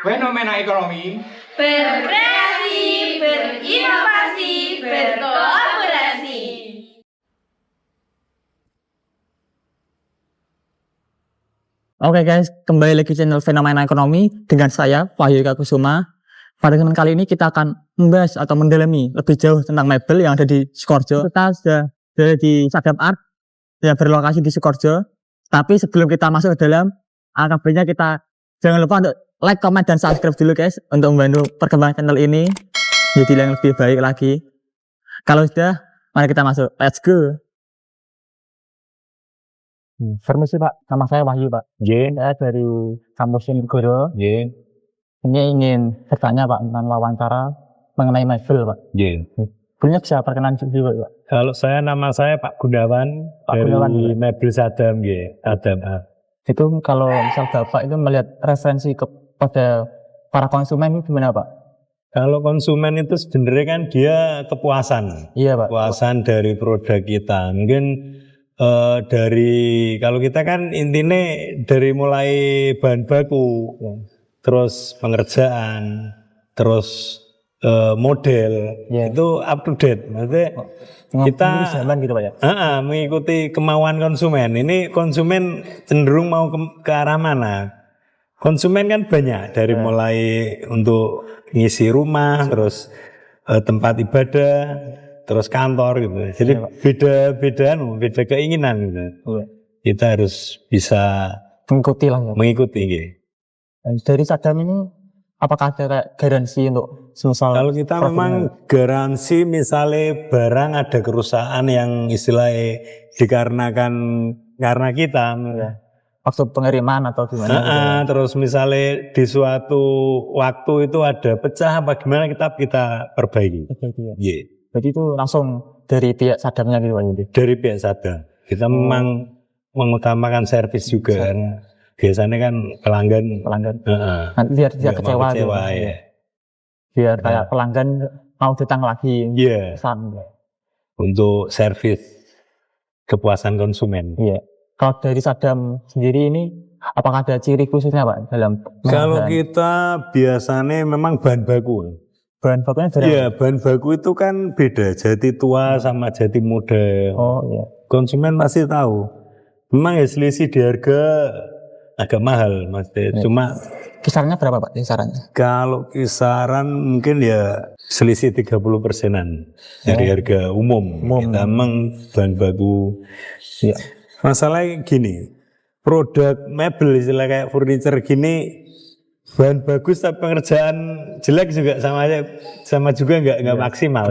Fenomena ekonomi berkreasi, berinovasi, berkolaborasi. Oke guys, kembali lagi channel Fenomena Ekonomi dengan saya Wahyu Kusuma. Pada kesempatan kali ini kita akan membahas atau mendalami lebih jauh tentang mebel yang ada di Sukoharjo. Kita sudah berada di Sadam Art yang berlokasi di Sukoharjo. Tapi sebelum kita masuk ke dalam, alangkah baiknya kita jangan lupa untuk like, comment, dan subscribe dulu guys untuk membantu perkembangan channel ini jadi yang lebih baik lagi. Kalau sudah, mari kita masuk. Let's go. Permisi Pak, nama saya Wahyu Pak. Saya dari kampus Unigoro. Ini ingin bertanya Pak tentang wawancara mengenai mebel Pak. Punya bisa perkenalan dulu Pak. Kalau nama saya Pak Gunawan dari Mebel Sadam, Sadam Art. Itu kalau misal Bapak itu melihat referensi kepada para konsumen itu gimana Pak? Kalau konsumen itu sebenarnya kan dia kepuasan. Iya Pak. Kepuasan dari produk kita. Mungkin dari kalau kita kan intinya dari mulai bahan baku, terus pengerjaan, terus model, itu up to date. Maksudnya kita zaman gitu Pak ya? mengikuti kemauan konsumen. Ini konsumen cenderung mau ke arah mana? Konsumen kan banyak dari mulai untuk ngisi rumah, terus tempat ibadah, terus kantor gitu. Jadi beda keinginan gitu. Kita harus bisa mengikuti lah. Mengikuti gitu. Dari Sadam ini apakah ada garansi untuk semisal? Kalau kita memang garansi misalnya barang ada kerusakan yang istilahnya dikarenakan karena kita. Waktu pengiriman atau gimana? Terus misalnya di suatu waktu itu ada pecah apa gimana kita perbaiki. Jadi itu langsung dari pihak Sadamnya gitu Pak? Dari pihak Sadam. Kita memang mengutamakan servis juga. Biasanya kan pelanggan. Nanti biar tidak kecewa gitu. Ya. Biar kayak pelanggan mau datang lagi. Untuk servis kepuasan konsumen. Kalau dari Sadam sendiri ini apakah ada ciri khususnya Pak dalam? Kalau kita biasanya memang bahan baku. Bahan bakunya dari? Iya, bahan baku itu kan beda. Jati tua sama jati muda. Konsumen pasti tahu. Memang ya selisih di harga agak mahal maksudnya. Cuma kisarannya berapa Pak kisarannya? Kalau kisaran mungkin ya selisih 30%-an dari harga umum. Kita memang bahan baku. Masalahnya gini, produk mebel istilah kayak furniture gini bahan bagus tapi pengerjaan jelek juga sama juga nggak maksimal.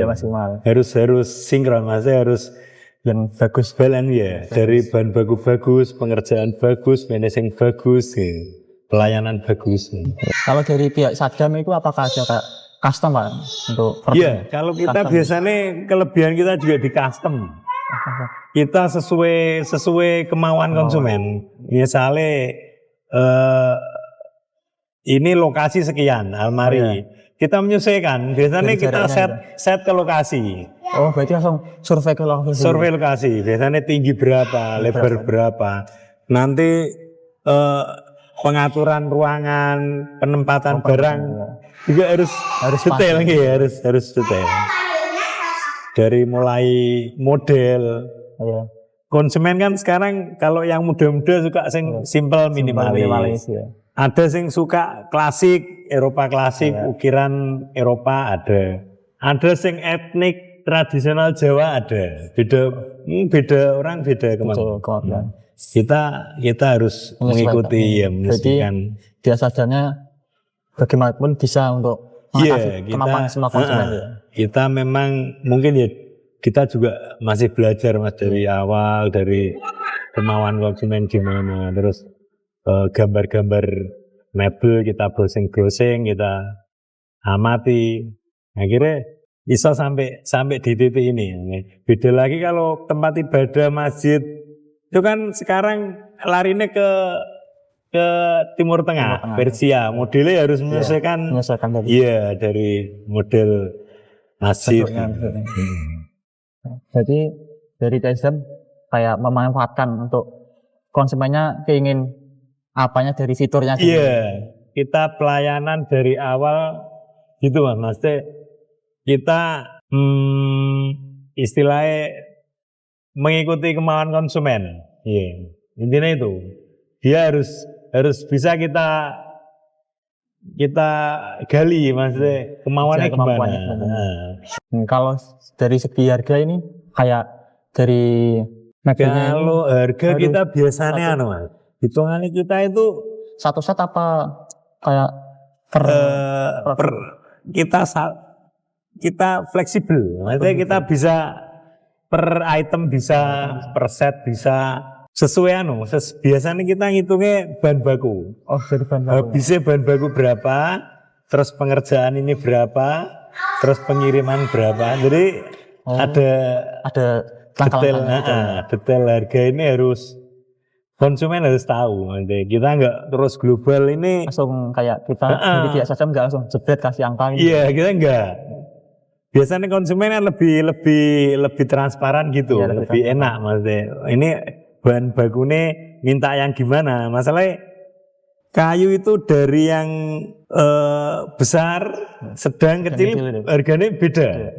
Harus sinkron, maksudnya harus yang bagus balance ya. Dari bahan baku bagus, pengerjaan bagus, finishing bagus, pelayanan bagus. Kalau dari pihak Sadam itu apakah ada kayak custom Pak untuk? Iya, kalau kita biasanya kelebihan kita juga di custom. Kita sesuai kemauan konsumen. Misalnya ini lokasi sekian almari. Kita menyesuaikan. Biasanya kita set ke lokasi. Berarti langsung survei ke lokasi. Survei lokasi. Biasanya tinggi berapa, lebar berapa. Nanti pengaturan ruangan, penempatan barang juga harus detail lagi, harus detail. Dari mulai model. Konsumen kan sekarang kalau yang muda-muda suka simple minimalis. Ada yang suka klasik, Eropa klasik, ukiran Eropa ada. Ada yang etnik tradisional Jawa ada. Beda orang beda kemampuan. Kita harus mengikuti menyesuaikan. Dia sadarnya bagaimanapun bisa untuk kemampuan semua konsumen. Kita memang mungkin ya kita juga masih belajar Mas dari awal, dari kemauan konsumen gimana, terus gambar-gambar mebel kita browsing, kita amati, akhirnya bisa sampai di titik ini. Beda lagi kalau tempat ibadah masjid itu kan sekarang larinya ke Timur Tengah. Persia, modelnya harus menyesuaikan. Dari model masjid. Jadi dari TSM kayak memanfaatkan untuk konsumennya keingin apanya dari fiturnya. kita pelayanan dari awal gitu Mas. Maksudnya kita istilahnya mengikuti kemauan konsumen. Iya. Intinya itu. Dia harus bisa kita gali maksudnya kemauannya gimana. Kalau dari segi harga ini kayak dari mebelnya Kalau harga harus kita biasanya Mas. Hitungannya kita itu satu set apa kayak per kita fleksibel. Maksudnya kita bisa per item bisa, per set bisa sesuai biasanya kita ngitungnya bahan baku. oh dari bahan baku. Habisnya bahan baku berapa, terus pengerjaan ini berapa, terus pengiriman berapa. Jadi ada detail, detail harga ini konsumen harus tahu. Kita nggak terus global ini langsung kayak kita jadi biasa saja nggak langsung jebret kasih angka gitu. Iya, kita enggak. Biasanya konsumennya lebih transparan gitu, Iya, lebih enak maksudnya. Ini bahan bakunya minta yang gimana? Masalahnya kayu itu dari yang besar, sedang, kecil, harganya beda.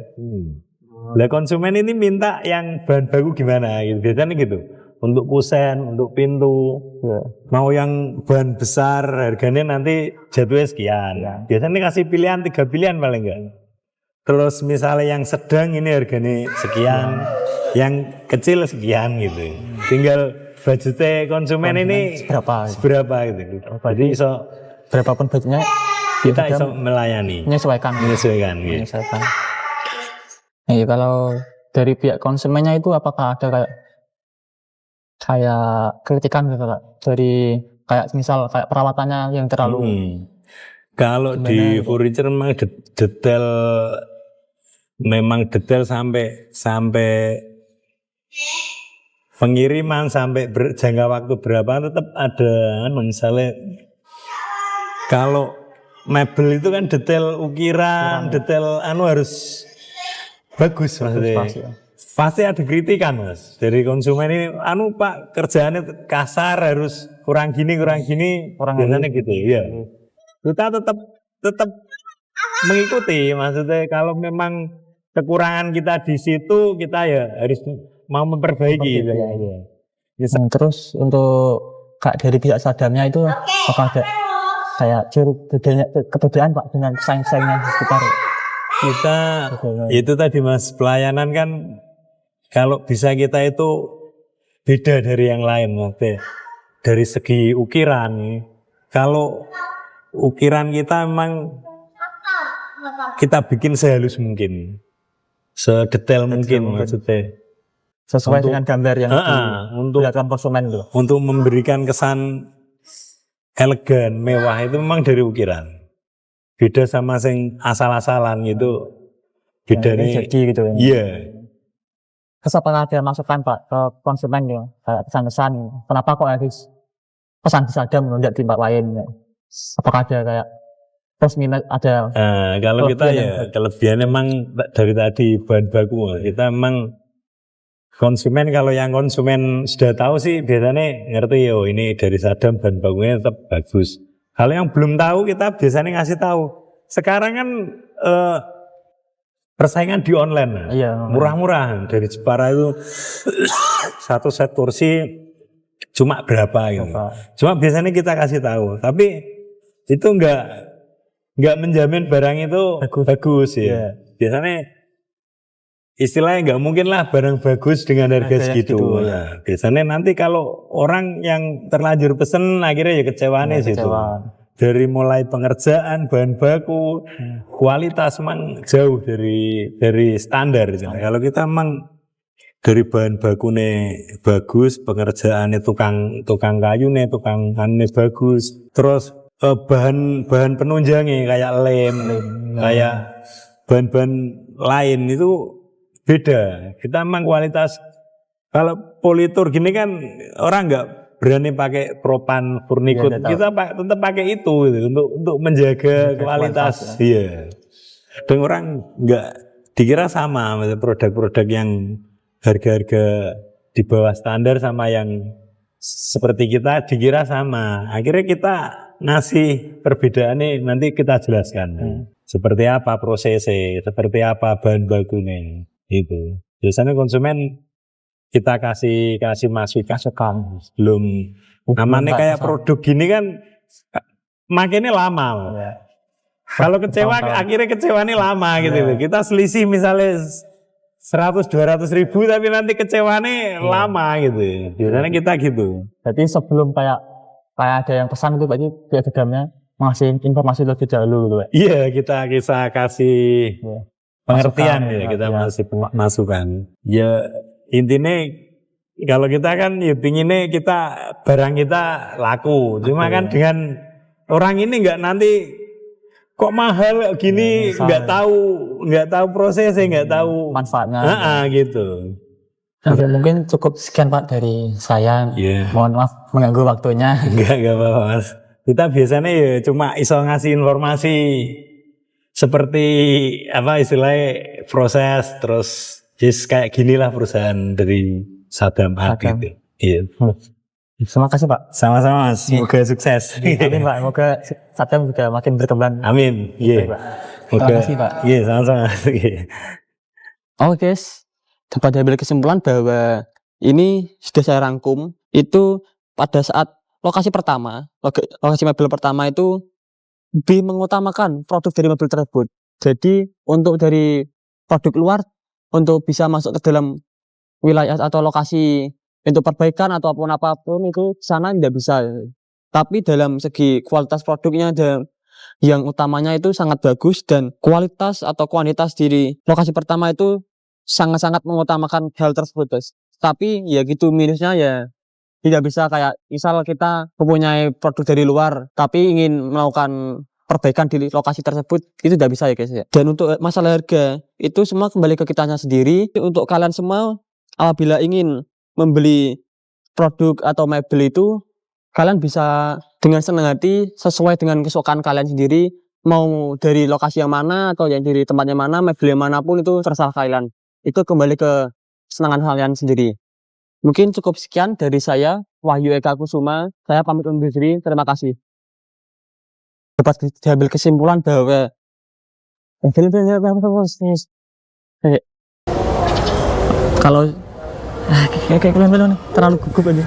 Lah konsumen ini minta yang bahan baku gimana? Gitu. Biasanya gitu. Untuk kusen, untuk pintu, mau yang bahan besar, harganya nanti jatuhnya sekian. Biasanya kasih pilihan 3 pilihan paling enggak. Terus misalnya yang sedang ini harganya sekian, yang kecil sekian gitu. Tinggal budgetnya konsumen ini seberapa gitu. Jadi iso berapapun budgetnya kita iso melayani, menyesuaikan. Gitu. Iya, kalau dari pihak konsumennya itu apakah ada kayak kritikan gitu Kak? Dari kayak misal kayak perawatannya yang terlalu kalau di furniture memang detail sampai pengiriman sampai jangka waktu berapa tetap ada. Misalnya kalau mebel itu kan detail ukiran, detail harus bagus maksudnya. Pasti ada kritikan Mas dari konsumen ini. Pak kerjaannya kasar, harus kurang gini, biasanya gitu. Iya. Kita tetap mengikuti. Maksudnya kalau memang kekurangan kita di situ, kita ya harus mau memperbaiki. Terus untuk dari pihak sadamnya itu apakah ada kayak kebedaan Pak dengan pesaing-pesaingnya di sekitar? Kita itu tadi Mas, pelayanan kan kalau bisa kita itu beda dari yang lain, maksudnya dari segi ukiran. Kalau ukiran kita memang kita bikin sehalus mungkin, sedetail mungkin maksudnya. Sesuai dengan gambar yang dilihatkan konsumen itu. Untuk memberikan kesan elegan, mewah itu memang dari ukiran. Beda sama sing asal-asalan gitu. Beda nih. Jadi gitu ya. Iya. Terus apakah ada masukan Pak ke konsumen ya, kayak pesan-pesan, kenapa kok harus pesan di Sadam tidak di tempat lain? Ya? Apakah ada kayak plus minus ada? Kalau kita ya kelebihan memang dari tadi bahan baku. Kita memang konsumen, kalau yang konsumen sudah tahu sih biasanya ngerti ini dari Sadam bahan bakunya tetap bagus. Kalau yang belum tahu kita biasanya ngasih tahu. Sekarang kan persaingan di online, murah-murah dari Jepara itu satu set kursi cuma berapa gitu. Cuma biasanya kita kasih tahu, tapi itu nggak menjamin barang itu bagus ya. Biasanya istilahnya nggak mungkin lah barang bagus dengan harga segitu. Nah, biasanya nanti kalau orang yang terlanjur pesen akhirnya ya kecewaannya situ. Dari mulai pengerjaan, bahan baku, kualitas memang jauh dari standar. Kalau kita memang dari bahan bakunya bagus, pengerjaannya tukang kayu nih, tukang kannya bagus. Terus bahan penunjangnya kayak lem, kayak bahan-bahan lain itu beda. Kita memang kualitas. Kalau politur gini kan orang nggak berani pakai propan furnikut, kita tetap pakai itu gitu, untuk menjaga kualitas. Iya. Dan orang nggak dikira sama produk-produk yang harga-harga di bawah standar sama yang seperti kita dikira sama. Akhirnya kita ngasih perbedaannya nanti kita jelaskan. Seperti apa prosesnya, seperti apa bahan bakunya itu. Biasanya konsumen kita kasih masukan belum namanya kayak produk gini kan makinnya lama. Ya. Kalau kecewa akhirnya kecewanya lama gitu loh. Kita selisih misalnya 100-200 ribu tapi nanti kecewanya lama gitu. Biasanya kita gitu. Jadi sebelum kayak ada yang pesan itu berarti pihak Gedamnya ngasih informasi lebih dahulu gitu Pak. Iya, kita kasih pengertian Masukan, ya, kita ya. masih masukan. Ya intinya kalau kita kan ya pinginnya barang kita laku. Cuma kan dengan orang ini nggak nanti kok mahal gini, nggak tahu prosesnya, nggak tahu manfaatnya. Gitu. Oke, mungkin cukup sekian Pak dari saya. Iya. Mohon maaf mengganggu waktunya. Enggak apa-apa Mas. Kita biasanya ya cuma iso ngasih informasi seperti apa istilahnya proses terus just kayak gini lah perusahaan dari Sadam Art gitu. Iya. Terima kasih Pak. Sama-sama Mas. Semoga sukses. Amin Pak. Semoga Sadam juga makin berkembang. Amin. Iya. Terima kasih Pak. Iya, sama-sama. Oke guys, dapat diambil kesimpulan bahwa ini sudah saya rangkum itu pada saat lokasi mebel pertama itu lebih mengutamakan produk dari mebel tersebut. Jadi untuk dari produk luar untuk bisa masuk ke dalam wilayah atau lokasi untuk perbaikan atau apapun itu sana tidak bisa. Tapi dalam segi kualitas produknya dan yang utamanya itu sangat bagus dan kualitas atau kuantitas di lokasi pertama itu sangat-sangat mengutamakan hal tersebut guys. Tapi ya gitu minusnya ya tidak bisa kayak misal kita mempunyai produk dari luar tapi ingin melakukan perbaikan di lokasi tersebut itu tidak bisa ya guys ya. Dan untuk masalah harga itu semua kembali ke kitanya sendiri. Untuk kalian semua apabila ingin membeli produk atau mebel itu kalian bisa dengan senang hati sesuai dengan kesukaan kalian sendiri, mau dari lokasi yang mana atau yang dari tempatnya mana, mebel yang manapun itu terserah kalian. Itu kembali ke kesenangan kalian sendiri. Mungkin cukup sekian dari saya, Wahyu Eka Kusuma. Saya pamit undur diri. Terima kasih. Dapat diambil kesimpulan bahwa kalau kayak kalian terlalu gugup aja.